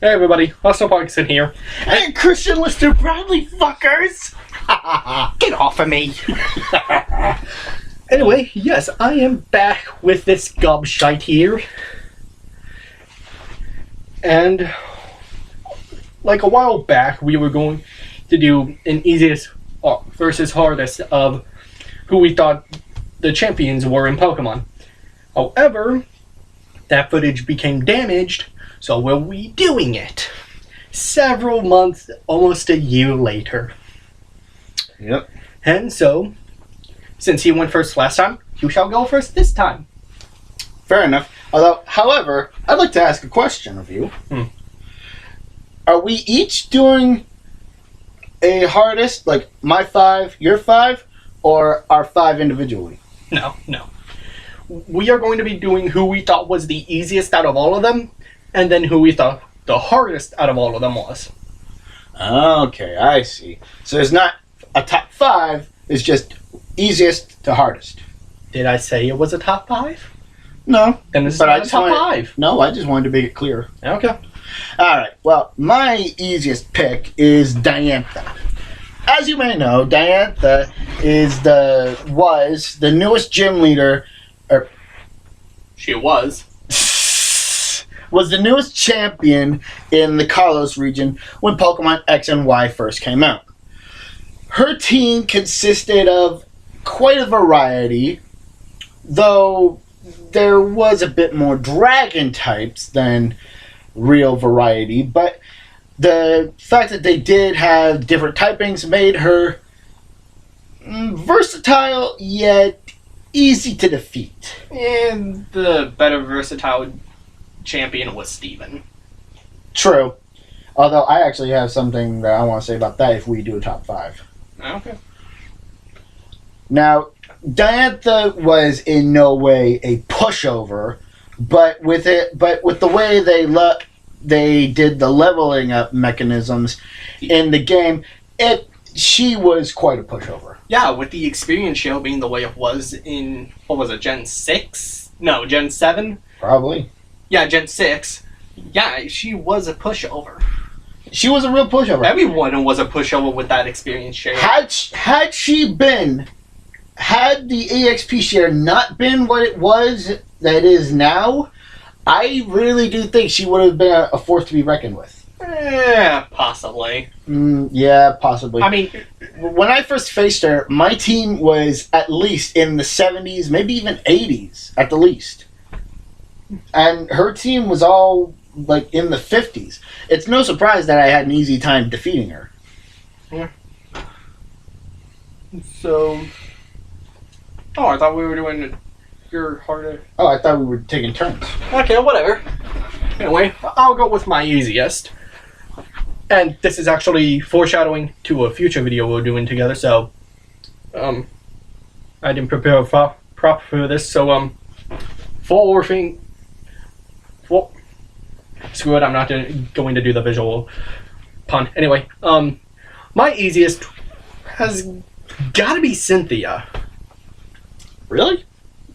Hey everybody, AustinX's here. And Christian Lyster-Bradley, fuckers! Get off of me! Anyway, yes, I am back with this gobshite here. And, like a while back, we were going to do an easiest versus hardest of who we thought the champions were in Pokemon. However, that footage became damaged, so we're redoing it. Several months, almost a year later. Yep. And so, since he went first last time, you shall go first this time. Fair enough. However, I'd like to ask a question of you. Are we each doing a hardest, like my 5, your 5, or our 5 individually? No. We are going to be doing who we thought was the easiest out of all of them, and then who we thought the hardest out of all of them was. Okay, I see. So there's not a top 5, it's just easiest to hardest. Did I say it was a top 5? No. Then it's not a top 5. No, I just wanted to make it clear. Okay. Alright, well, my easiest pick is Diantha. As you may know, Diantha was the newest gym leader, She was the newest champion in the Kalos region when Pokemon X and Y first came out. Her team consisted of quite a variety, though there was a bit more dragon types than real variety, but the fact that they did have different typings made her versatile yet easy to defeat. And the better versatile champion was Steven. True. Although I actually have something that I want to say about that if we do a top 5. Okay. Now, Diantha was in no way a pushover, but with the way they did the leveling up mechanisms in the game, she was quite a pushover. Yeah, with the experience shell being the way it was in, what was it, Gen 6? No, Gen 7? Probably. Yeah, Gen 6. Yeah, she was a pushover. She was a real pushover. Everyone was a pushover with that experience share. Had the EXP share not been what it was that it is now, I really do think she would have been a force to be reckoned with. Possibly. Yeah, possibly. I mean, when I first faced her, my team was at least in the 70s, maybe even 80s at the least. And her team was all like in the 50s. It's no surprise that I had an easy time defeating her. Yeah. So... Oh, I thought we were doing your harder... Oh, I thought we were taking turns. Okay, whatever. Anyway, I'll go with my easiest. And this is actually foreshadowing to a future video we're doing together, so... I didn't prepare proper for this, so, screw it, I'm not going to do the visual pun. Anyway, my easiest has gotta be Cynthia. Really?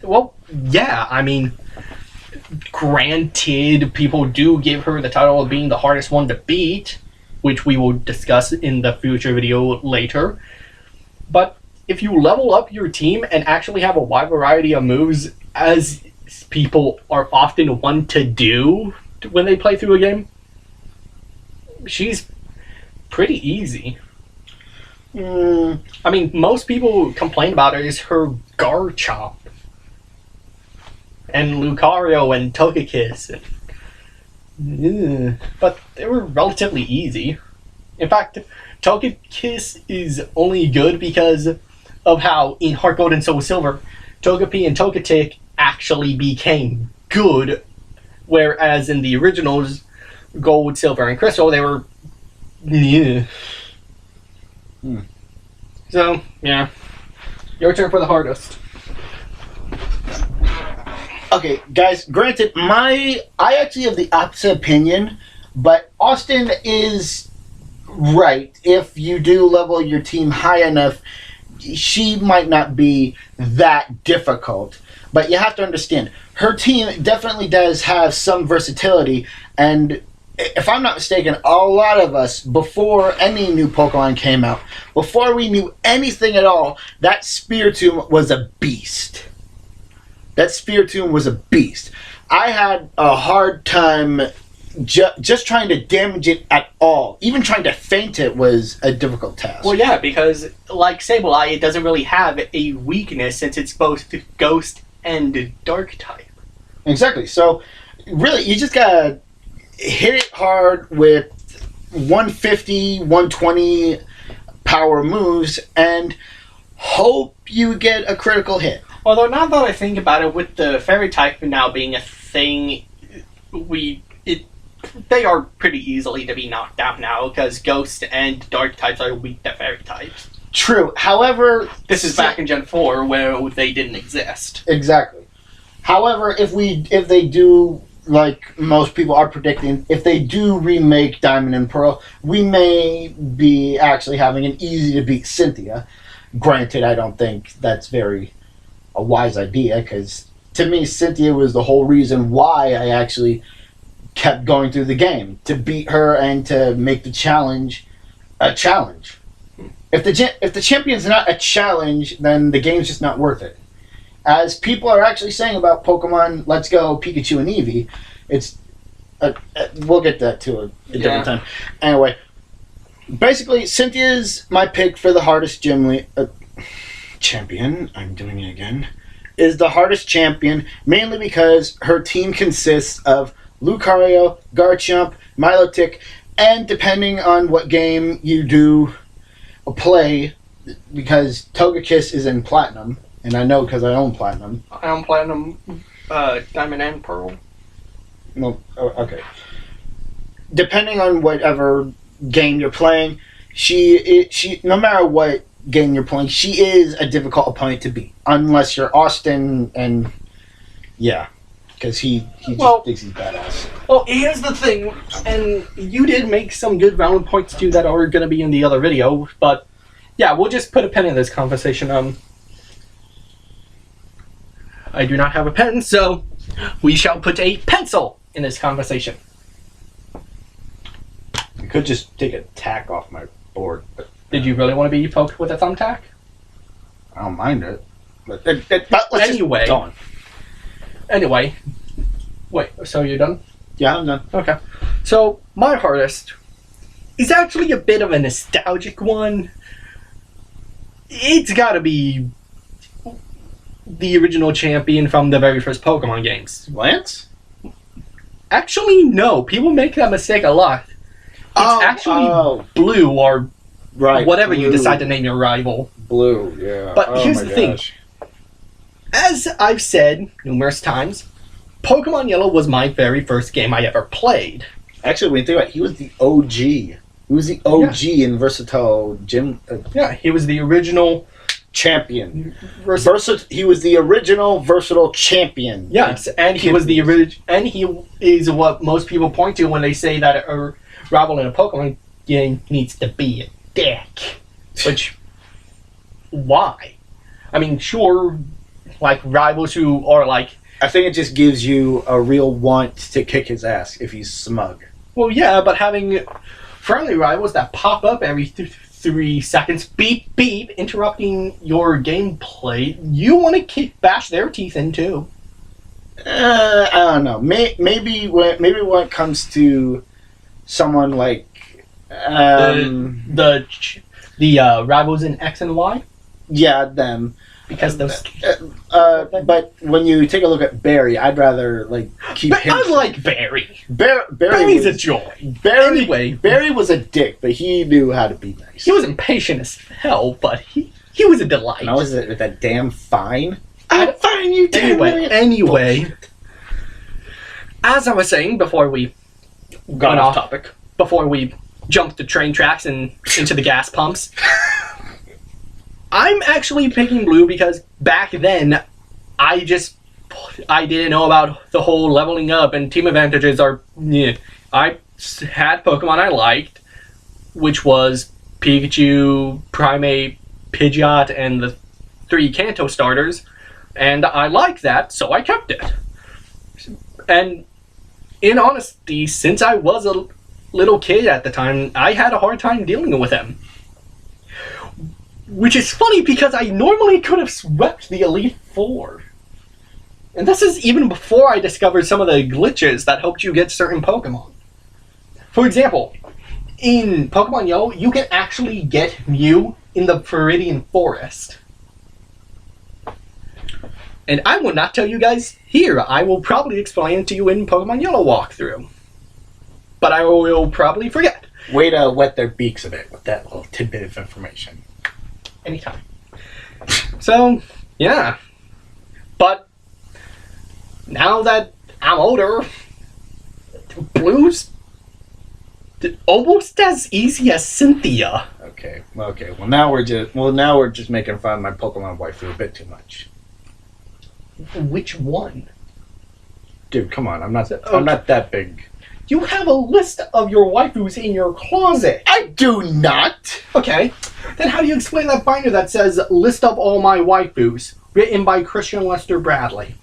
Well, yeah, I mean, granted, people do give her the title of being the hardest one to beat, which we will discuss in the future video later. But if you level up your team and actually have a wide variety of moves, as people are often want to do when they play through a game, she's pretty easy. I mean, most people complain about her is her Garchomp and Lucario and Togekiss, but they were relatively easy. In fact, Togekiss is only good because of how in Heart Gold and Soul Silver, Togepi and Togetic actually became good, whereas in the originals, Gold, Silver, and Crystal, they were... So, yeah. Your turn for the hardest. Okay, guys, granted, I actually have the opposite opinion, but Austin is right. If you do level your team high enough, she might not be that difficult. But you have to understand, her team definitely does have some versatility, and if I'm not mistaken, a lot of us, before any new Pokemon came out, before we knew anything at all, that Spiritomb was a beast. That Spiritomb was a beast. I had a hard time just trying to damage it at all. Even trying to feint it was a difficult task. Well, yeah, because like Sableye, it doesn't really have a weakness since it's both Ghost and Dark type. Exactly. So, really, you just gotta hit it hard with 150, 120 power moves and hope you get a critical hit. Although now that I think about it, with the Fairy type now being a thing, they are pretty easily to be knocked out now because Ghost and Dark types are weak to Fairy types. True. However, this is back in Gen 4 where they didn't exist. Exactly. However, if they do, like most people are predicting, if they do remake Diamond and Pearl, we may be actually having an easy to beat Cynthia. Granted, I don't think that's a wise idea, because to me, Cynthia was the whole reason why I actually kept going through the game, to beat her and to make the challenge a challenge. If the champion's not a challenge, then the game's just not worth it. As people are actually saying about Pokemon Let's Go, Pikachu, and Eevee, we'll get that to a different time. Anyway, basically, Cynthia's my pick for the hardest champion. I'm doing it again. Is the hardest champion, mainly because her team consists of Lucario, Garchomp, Milotic, and depending on what game you do play, because Togekiss is in Platinum, and I know because I own Platinum. I own Platinum, Diamond and Pearl. No, okay. Depending on whatever game you're playing, she no matter what game you're playing, she is a difficult opponent to beat, unless you're Austin, and yeah, because he just thinks he's badass. Well, here's the thing, and you did make some good valid points too that are going to be in the other video, but yeah, we'll just put a pen in this conversation. I do not have a pen, so we shall put a pencil in this conversation. You could just take a tack off my board. But, did you really want to be poked with a thumbtack? I don't mind it. But let's anyway. just go on. Anyway. Wait, so you're done? Yeah, I'm done. Okay. So, my hardest is actually a bit of a nostalgic one. It's gotta be the original champion from the very first Pokemon games. Lance? Actually, no. People make that mistake a lot. It's actually Blue, or whatever Blue. You decide to name your rival. Blue, yeah. But here's the thing. As I've said numerous times, Pokemon Yellow was my very first game I ever played. Actually, when you think about it, he was the OG. He was the OG in Versatile Gym. Yeah, he was the original champion. He was the original versatile champion. Yes, and he was the original, and he is what most people point to when they say that a rival in a Pokemon game needs to be a dick. Which, why? I mean, sure, like rivals who are like. I think it just gives you a real want to kick his ass if he's smug. Well, yeah, but having friendly rivals that pop up every 3 seconds, beep, beep, interrupting your gameplay, you want to bash their teeth in too. I don't know. Maybe when it comes to someone like the rivals in X and Y. Yeah, them. Because those. But when you take a look at Barry, I'd rather keep him. I like Barry. Barry's a joy. Anyway, Barry was a dick, but he knew how to be nice. He was impatient as hell, but he was a delight. And I was with that damn fine. I'm fine, you damn Anyway, as I was saying before we got off topic, before we jumped the train tracks and into the gas pumps. I'm actually picking Blue because back then, I didn't know about the whole leveling up and team advantages are. Yeah, I had Pokemon I liked, which was Pikachu, Primeape, Pidgeot, and the 3 Kanto starters, and I liked that, so I kept it. And in honesty, since I was little kid at the time, I had a hard time dealing with him. Which is funny because I normally could have swept the Elite Four. And this is even before I discovered some of the glitches that helped you get certain Pokemon. For example, in Pokemon Yellow, you can actually get Mew in the Viridian Forest. And I will not tell you guys here. I will probably explain it to you in Pokemon Yellow walkthrough. But I will probably forget. Way to wet their beaks a bit with that little tidbit of information. Anytime. So, yeah. But now that I'm older, Blue's almost as easy as Cynthia. Okay. Well, now we're just making fun of my Pokemon waifu a bit too much. Which one? Dude, come on. I'm not that big. You have a list of your waifus in your closet. I do not. Okay. Then how do you explain that binder that says "List of all my waifus," written by Christian Lyster-Bradley?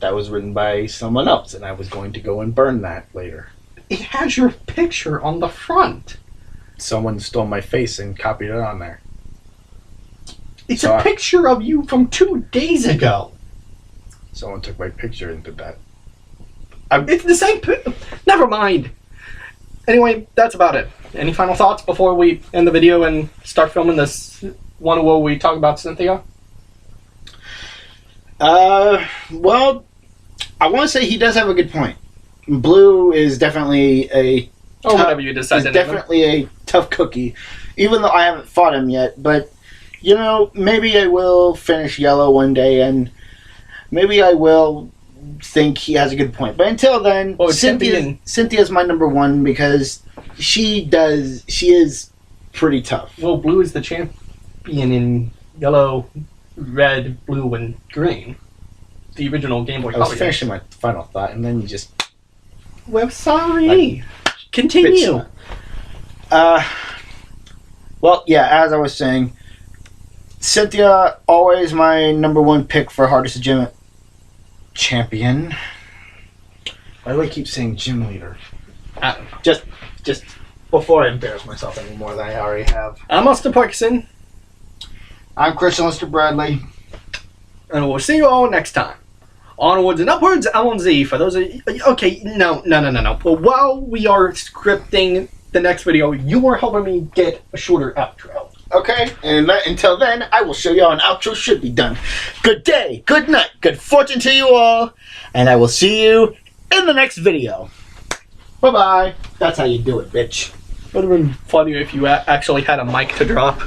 That was written by someone else, and I was going to go and burn that later. It has your picture on the front. Someone stole my face and copied it on there. It's a picture of you from 2 days ago. Someone took my picture and did that. It's the same Never mind. Anyway, that's about it. Any final thoughts before we end the video and start filming this one where we talk about Cynthia? Well, I want to say he does have a good point. Blue is definitely a whatever you decide. Is definitely a tough cookie, even though I haven't fought him yet. But you know, maybe I will finish Yellow one day, and maybe I will think he has a good point. But until then, Cynthia's my number one because she is pretty tough. Well, Blue is the champion in Yellow, Red, Blue, and Green. The original Game Boy Color. I was finishing my final thought, and then you just... Well, sorry. Continue. Well, yeah, as I was saying, Cynthia, always my number one pick for hardest gym champion. Why do I keep saying gym leader? Just before I embarrass myself any more than I already have. I'm Austin Parkinson. I'm Christian Lyster-Bradley. And we'll see you all next time. Onwards and upwards, LNZ. For those of you... Okay, no. Well, while we are scripting the next video, you are helping me get a shorter outro. Okay, and until then, I will show you how an outro should be done. Good day, good night, good fortune to you all, and I will see you in the next video. Bye-bye. That's how you do it, bitch. Would have been funnier if you actually had a mic to drop.